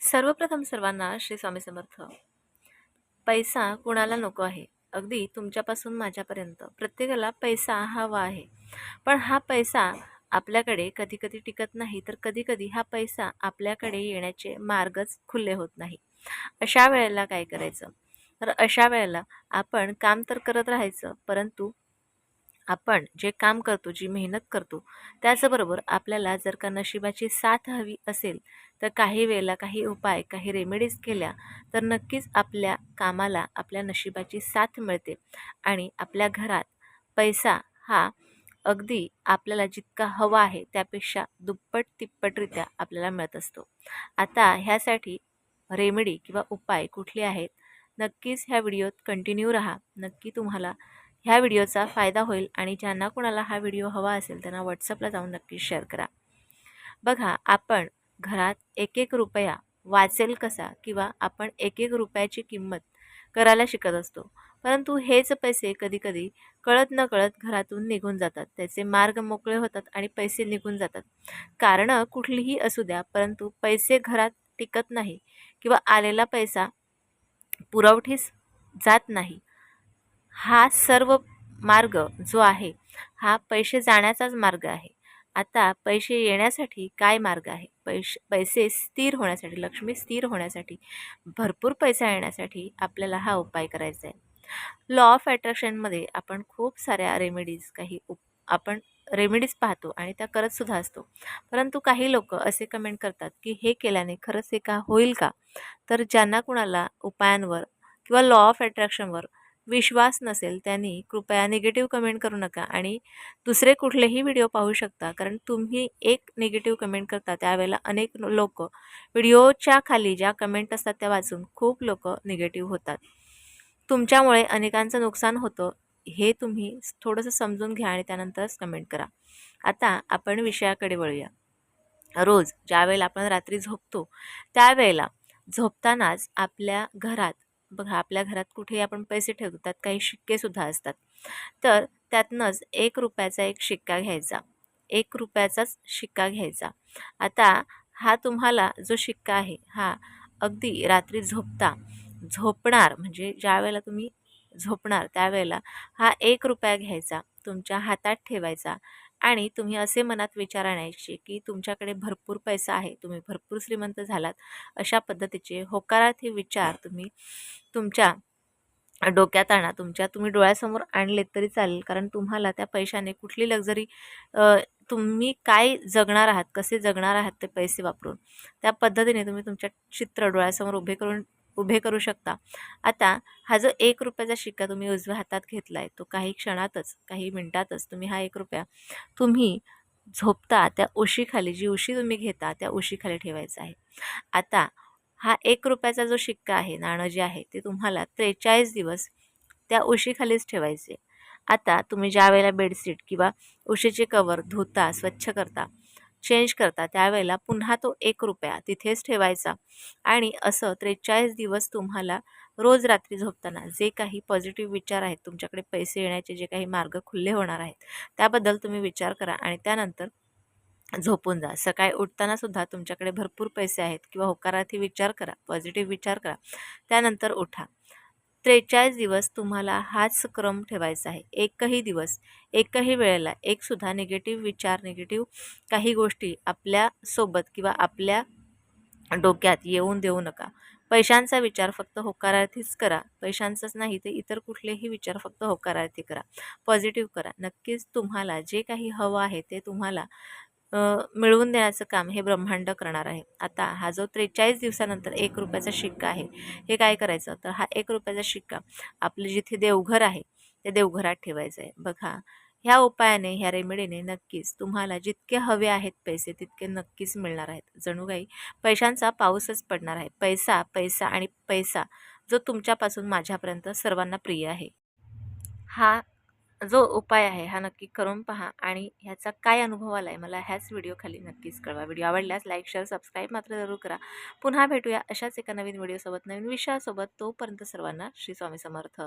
सर्वप्रथम सर्वांना श्री स्वामी समर्थ. पैसा कुणाला नको आहे. अगदी तुमच्यापासून माझ्यापर्यंत प्रत्येकाला पैसा हवा आहे. पण हा पैसा आपल्याकडे कधी-कधी टिकत नाही, तर कधी-कधी हा पैसा आपल्याकडे येण्याचे मार्गच खुले होत नाही. अशा वेळेला काय करायचं? तर अशा वेळेला आपण काम तर करत राहायचं, परंतु आपण जे काम करतो, जी मेहनत करतो, त्याचबरोबर आपल्याला जर का नशिबाची साथ हवी असेल, तर काही वेळेला काही उपाय, काही रेमेडीज केल्या, तर नक्कीच आपल्या कामाला, आपल्या नशिबाची साथ मिळते आणि आपल्या घरात पैसा हा अगदी आपल्याला जितका हवा आहे, त्यापेक्षा दुप्पट-तिप्पटरित्या आपल्याला मिळत असतो. आता ह्यासाठी रेमेडी किंवा उपाय कुठले आहेत? नक्कीच ह्या व्हिडिओत कंटिन्यू राहा. नक्की तुम्हाला ह्या व्हिडिओचा फायदा होईल आणि ज्यांना कोणाला हा व्हिडिओ हवा असेल त्यांना WhatsAppला जाऊन नक्की शेअर करा. बघा, आपण घरात एक एक रुपया वाचेल कसा किंवा आपण एक एक रुपयाची किंमत करायला शिकत असतो. परंतु हेच पैसे कधी-कधी कळत-नकळत घरातून निघून जातात. त्याचे मार्ग मोकळे होतात आणि पैसे निघून जातात. कारणं कुठलीही असू द्या, परंतु पैसे घरात टिकत नाही किंवा आलेला पैसा पुरवठीस जात नाही. हा सर्व मार्ग जो आहे, हा पैसे जाण्याचाच मार्ग आहे. आता पैसे येण्यासाठी काय मार्ग आहे? पैसे स्थिर होण्यासाठी, लक्ष्मी स्थिर होण्यासाठी, भरपूर पैसा येण्यासाठी आपल्याला हा उपाय करायचा आहे. लॉ ऑफ अट्रॅक्शनमध्ये आपण खूप साऱ्या रेमेडीज आपण रेमेडीज पाहतो आणि त्या करतसुद्धा असतो. परंतु काही लोकं असे कमेंट करतात, की हे केल्याने खरंच हे का होईल का? तर ज्यांना कुणाला उपायांवर किंवा लॉ ऑफ अट्रॅक्शनवर विश्वास नसेल त्यांनी कृपया निगेटिव्ह कमेंट करू नका आणि दुसरे कुठलेही व्हिडिओ पाहू शकता. कारण तुम्ही एक निगेटिव्ह कमेंट करता त्यावेळेला अनेक लोकं व्हिडिओच्या खाली ज्या कमेंट असतात त्या वाचून खूप लोकं निगेटिव्ह होतात. तुमच्यामुळे अनेकांचं नुकसान होतं हे तुम्ही थोडंसं समजून घ्या आणि त्यानंतरच कमेंट करा. आता आपण विषयाकडे वळूया. रोज ज्यावेळेला आपण रात्री झोपतो त्यावेळेला झोपतानाच आपल्या घरात बघा, आपल्या घरात कुठेही आपण पैसे ठेवतो त्यात काही शिक्केसुद्धा असतात. तर त्यातनंच ₹1 एक शिक्का घ्यायचा. ₹1चाच शिक्का घ्यायचा. आता हा तुम्हाला जो शिक्का आहे हा अगदी रात्री झोपणार म्हणजे ज्यावेळेला तुम्ही झोपणार त्यावेळेला हा ₹1 घ्यायचा, तुमच्या हातात ठेवायचा आणि तुम्ही असे मनात विचार आणायचे की तुमच्याकडे भरपूर पैसा आहे, तुम्ही भरपूर श्रीमंत झालात. अशा पद्धतीचे होकारार्थी विचार तुम्ही तुमच्या डोक्यात आणा. तुम्ही डोळ्यासमोर आणलेत तरी चालेल. कारण तुम्हाला त्या पैशाने कुठली लक्झरी तुम्ही काय जगणार आहात, कसे जगणार आहात ते पैसे वापरून, त्या पद्धतीने तुम्ही तुमच्या चित्र डोळ्यासमोर उभे करू शकता. आता हा जो ₹1 शिक्का तुम्ही उजव्या हातात घेतलाय, तो काही क्षणातच, काही मिनिटातच तुम्ही हा ₹1 तुम्ही झोपता त्या उशीखाली, जी उशी तुम्ही घेता त्या उशीखाली ठेवायचा आहे. आता हा ₹1 जो शिक्का आहे, नाणं जे आहे, ते तुम्हाला 43 दिवस त्या उशीखालीच ठेवायचे. आता तुम्ही ज्यावेळेला बेडशीट किंवा उशीचे कव्हर धुता, स्वच्छ करता, चेंज करता, त्यावेळेला पुन्हा तो ₹1 तिथेच ठेवायचा आणि असं 43 दिवस तुम्हाला रोज रात्री झोपताना जे काही पॉझिटिव्ह विचार आहेत, तुमच्याकडे पैसे येण्याचे जे काही मार्ग खुले होणार आहेत, त्याबद्दल तुम्ही विचार करा आणि त्यानंतर झोपून जा. सकाळी उठताना सुद्धा तुमच्याकडे भरपूर पैसे आहेत किंवा होकारार्थी विचार करा, पॉझिटिव्ह विचार करा. त्यानंतर उठा. 43 दिवस तुम्हाला हाच क्रम ठेवायचा आहे. एकही दिवस, एकही वेळेला एकसुद्धा निगेटिव्ह विचार, निगेटिव्ह काही गोष्टी आपल्यासोबत किंवा आपल्या डोक्यात येऊन देऊ नका. पैशांचा विचार फक्त होकारार्थीच करा. पैशांचाच नाही, ते इतर कुठलेही विचार फक्त होकारार्थी करा. पॉझिटिव्ह करा. नक्कीच तुम्हाला जे काही हवं आहे ते तुम्हाला मिळवून देण्याचं काम हे ब्रह्मांड करणार आहे. आता हा जो 43 दिवसानंतर ₹1 शिक्का आहे, हे काय करायचं? तर हा ₹1 शिक्का आपलं जिथे देवघर आहे, त्या देवघरात ठेवायचं आहे. बघा, ह्या उपायाने, ह्या रेमेडीने नक्कीच तुम्हाला जितके हवे आहेत पैसे, तितके नक्कीच मिळणार आहेत. जणू काही पैशांचा पाऊसच पडणार आहे. पैसा, पैसा आणि पैसा जो तुमच्यापासून माझ्यापर्यंत सर्वांना प्रिय आहे. हा जो उपाय आहे हा नक्की करून पहा आणि ह्याचा काय अनुभव आला आहे मला ह्याच व्हिडिओ खाली नक्कीच कळवा. व्हिडिओ आवडल्यास लाईक, शेअर, सबस्क्राईब मात्र जरूर करा. पुन्हा भेटूया अशाच एका नवीन व्हिडिओसोबत, नवीन विषयासोबत. तोपर्यंत सर्वांना श्री स्वामी समर्थ.